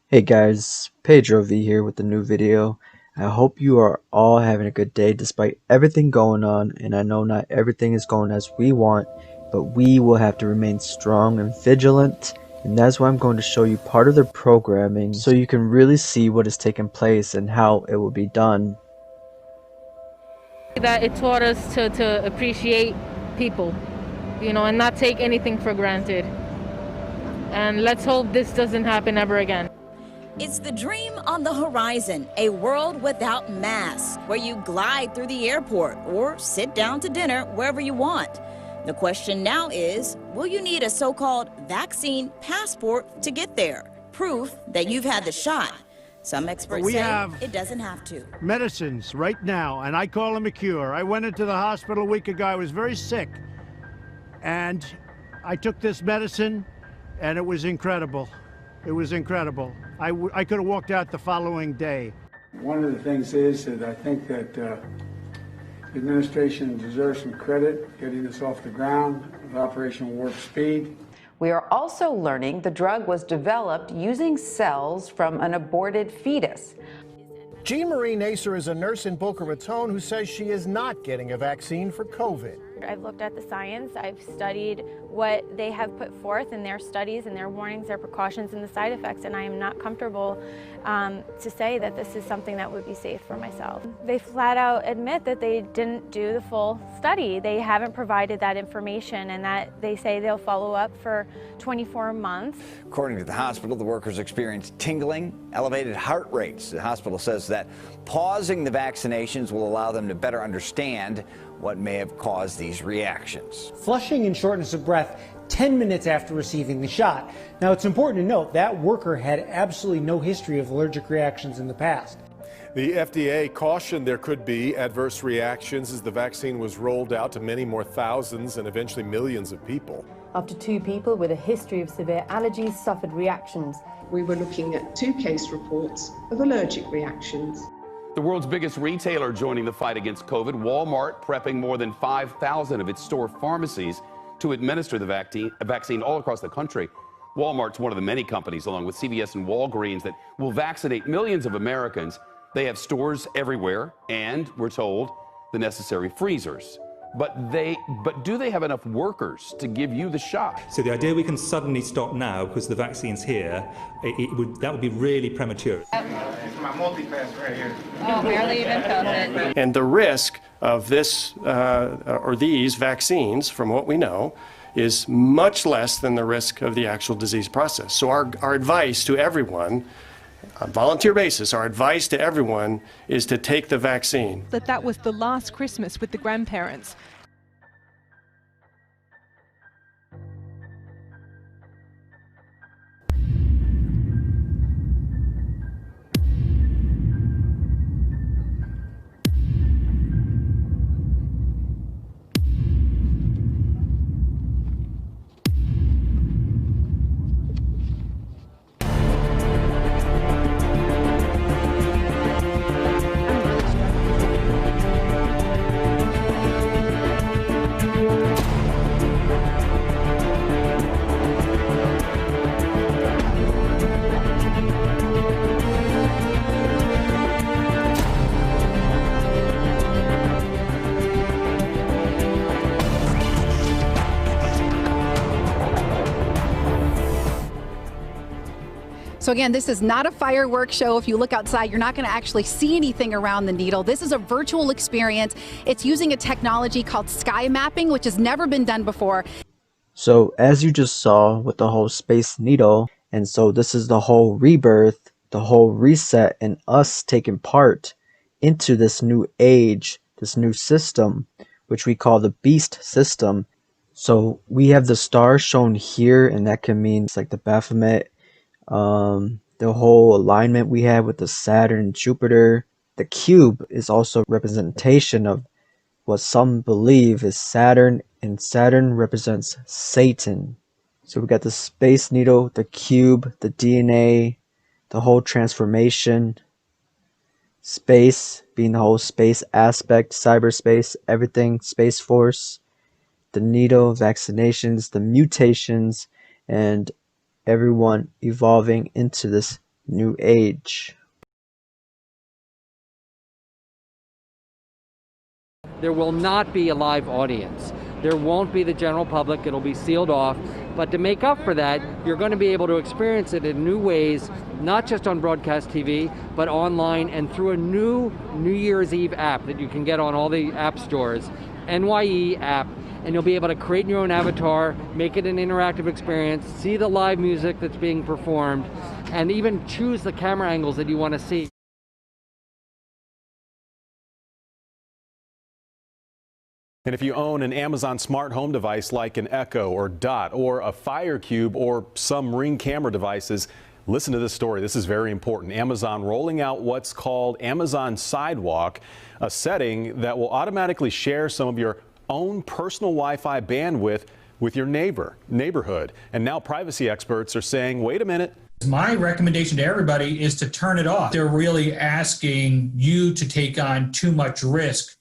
Hey guys, Pedro V here with a new video. I hope you are all having a good day despite everything going on, and I know not everything is going as we want, but we will have to remain strong and vigilant, and that's why I'm going to show you part of the programming so you can really see what is taking place and how it will be done. That it taught us to appreciate people, and not take anything for granted. And let's hope this doesn't happen ever again. It's the dream on the horizon, a world without masks, where you glide through the airport or sit down to dinner wherever you want. The question now is, will you need a so-called vaccine passport to get there? Proof that you've had the shot. Some experts say it doesn't have to. Medicines right now, and I call them a cure. I went into the hospital a week ago. I was very sick, and I took this medicine, and it was incredible. It was incredible. I could have walked out the following day. One of the things is that I think that the administration deserves some credit getting this off the ground with Operation Warp Speed. We are also learning the drug was developed using cells from an aborted fetus. Jean Marie Naser is a nurse in Boca Raton who says she is not getting a vaccine for COVID. I've looked at the science, I've studied what they have put forth in their studies and their warnings, their precautions, and the side effects, and I am not comfortable to say that this is something that would be safe for myself. They flat out admit that they didn't do the full study. They haven't provided that information, and that they say they'll follow up for 24 months. According to the hospital, the workers experienced tingling, elevated heart rates. The hospital says that pausing the vaccinations will allow them to better understand what may have caused these reactions. Flushing and shortness of breath 10 minutes after receiving the shot. Now, it's important to note that worker had absolutely no history of allergic reactions in the past. The FDA cautioned there could be adverse reactions as the vaccine was rolled out to many more thousands and eventually millions of people. Up to 2 people with a history of severe allergies suffered reactions. We were looking at 2 case reports of allergic reactions. The world's biggest retailer joining the fight against COVID, Walmart, prepping more than 5,000 of its store pharmacies to administer the vaccine all across the country. Walmart's one of the many companies, along with CVS and Walgreens, that will vaccinate millions of Americans. They have stores everywhere, and we're told the necessary freezers. But do they have enough workers to give you the shot? So the idea we can suddenly stop now because the vaccine's here, that would be really premature. My multi-pass right here. Oh, barely even felt it. And the risk of this or these vaccines, from what we know, is much less than the risk of the actual disease process. So our advice to everyone, on a volunteer basis, our advice to everyone is to take the vaccine. That was the last Christmas with the grandparents. So again, this is not a fireworks show. If you look outside, you're not going to actually see anything around the needle. This is a virtual experience. It's using a technology called sky mapping, which has never been done before. So as you just saw with the whole Space Needle, and so this is the whole rebirth, the whole reset, and us taking part into this new age, this new system, which we call the Beast system. So we have the stars shown here, and that can mean it's like the Baphomet, the whole alignment we have with the Saturn and Jupiter. The cube is also representation of what some believe is Saturn, and Saturn represents Satan. So we got the Space Needle, the cube, the DNA, the whole transformation, space being the whole space aspect, cyberspace, everything, Space Force, the needle, vaccinations, the mutations, and everyone evolving into this new age. There will not be a live audience. There won't be the general public. It'll be sealed off. But to make up for that, you're going to be able to experience it in new ways, not just on broadcast TV, but online and through a new New Year's Eve app that you can get on all the app stores, NYE app. And you'll be able to create your own avatar, make it an interactive experience, see the live music that's being performed, and even choose the camera angles that you want to see. And if you own an Amazon smart home device like an Echo or Dot or a Fire Cube or some Ring camera devices, listen to this story. This is very important. Amazon rolling out what's called Amazon Sidewalk, a setting that will automatically share some of your own personal Wi-Fi bandwidth with your neighborhood. And now privacy experts are saying, wait a minute. My recommendation to everybody is to turn it off. They're really asking you to take on too much risk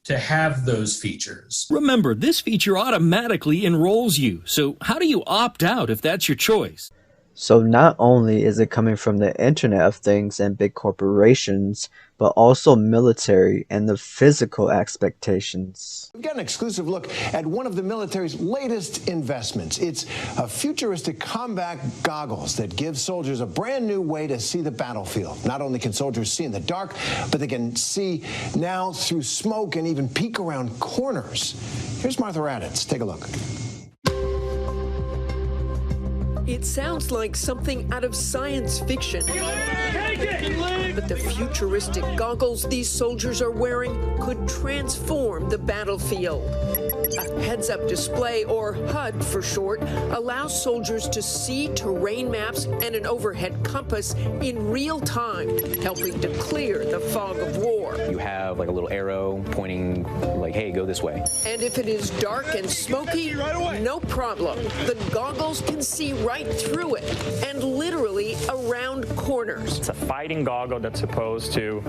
to have those features. Remember, this feature automatically enrolls you. So how do you opt out if that's your choice? So not only is it coming from the Internet of Things and big corporations, but also military and the physical expectations. We've got an exclusive look at one of the military's latest investments. It's a futuristic combat goggles that give soldiers a brand new way to see the battlefield. Not only can soldiers see in the dark, but they can see now through smoke and even peek around corners. Here's Martha Raddatz. Take a look. It sounds like something out of science fiction. But the futuristic goggles these soldiers are wearing could transform the battlefield. A heads-up display, or HUD for short, allows soldiers to see terrain maps and an overhead compass in real time, helping to clear the fog of war. You have like a little arrow pointing like, hey, go this way. And if it is dark and smoky, no problem. The goggles can see right through it and literally around corners. It's a fighting goggle that's supposed to,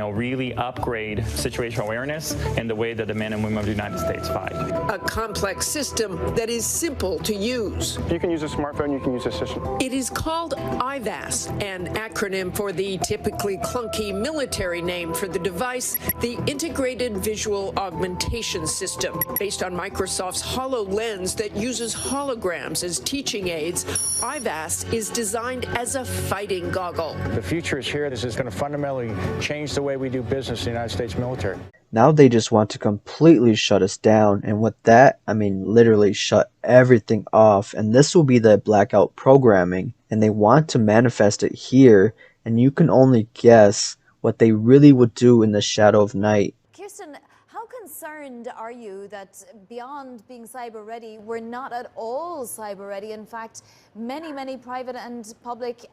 really upgrade situational awareness and the way that the men and women of the United States fight. A complex system that is simple to use. You can use a smartphone, you can use a system. It is called IVAS, an acronym for the typically clunky military name for the device, the Integrated Visual Augmentation System. Based on Microsoft's HoloLens that uses holograms as teaching aids, IVAS is designed as a fighting goggle. The future is here. This is going to fundamentally change the way we do business in the United States military. Now they just want to completely shut us down, and with that, I mean literally shut everything off, and this will be the blackout programming, and they want to manifest it here, and you can only guess what they really would do in the shadow of night. Kirsten, how concerned are you that beyond being cyber ready, we're not at all cyber ready? In fact, many private and public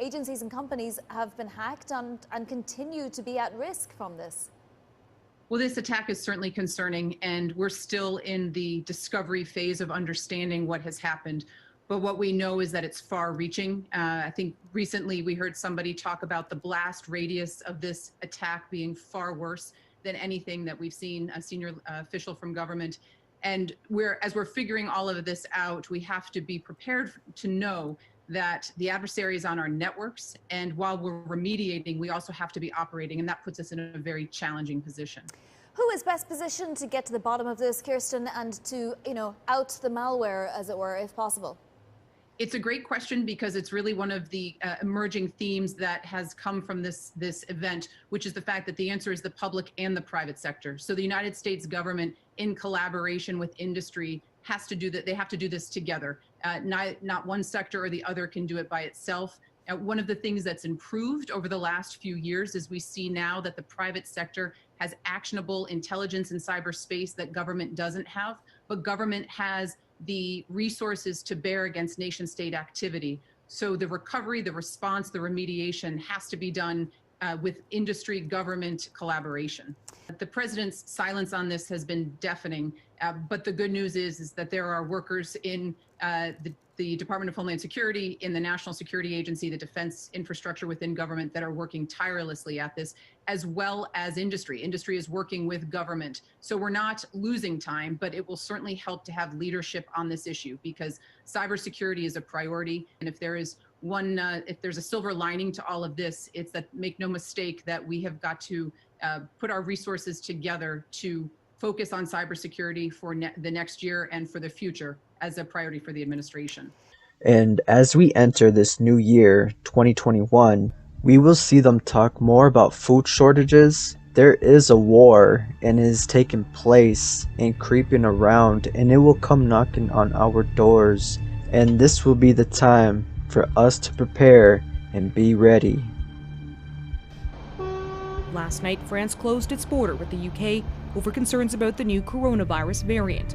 agencies and companies have been hacked and continue to be at risk from this. Well, this attack is certainly concerning, and we're still in the discovery phase of understanding what has happened. But what we know is that it's far-reaching. I think recently we heard somebody talk about the blast radius of this attack being far worse than anything that we've seen, a senior official from government. And as we're figuring all of this out, we have to be prepared to know that the adversary is on our networks, and while we're remediating, we also have to be operating, and that puts us in a very challenging position. Who is best positioned to get to the bottom of this, Kirsten, and to, out the malware, as it were, if possible? It's a great question because it's really one of the emerging themes that has come from this event, which is the fact that the answer is the public and the private sector. So the United States government, in collaboration with industry, has to do that. They have to do this together. Not one sector or the other can do it by itself. One of the things that's improved over the last few years is we see now that the private sector has actionable intelligence in cyberspace that government doesn't have, but government has the resources to bear against nation state activity. So the recovery, the response, the remediation has to be done with industry government collaboration. The president's silence on this has been deafening, but the good news is that there are workers in the Department of Homeland Security, in the National Security Agency, the defense infrastructure within government that are working tirelessly at this, as well as industry. Industry is working with government. So we're not losing time, but it will certainly help to have leadership on this issue because cybersecurity is a priority. And if there is if there's a silver lining to all of this, it's that, make no mistake, that we have got to put our resources together to focus on cybersecurity for the next year and for the future as a priority for the administration. And as we enter this new year, 2021, we will see them talk more about food shortages. There is a war and it is taking place and creeping around, and it will come knocking on our doors. And this will be the time for us to prepare and be ready. Last night, France closed its border with the UK over concerns about the new coronavirus variant.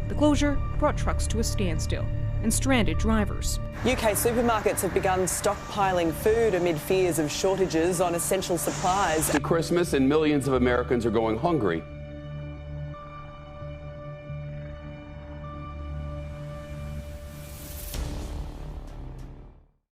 The closure brought trucks to a standstill and stranded drivers. UK supermarkets have begun stockpiling food amid fears of shortages on essential supplies. To Christmas, and millions of Americans are going hungry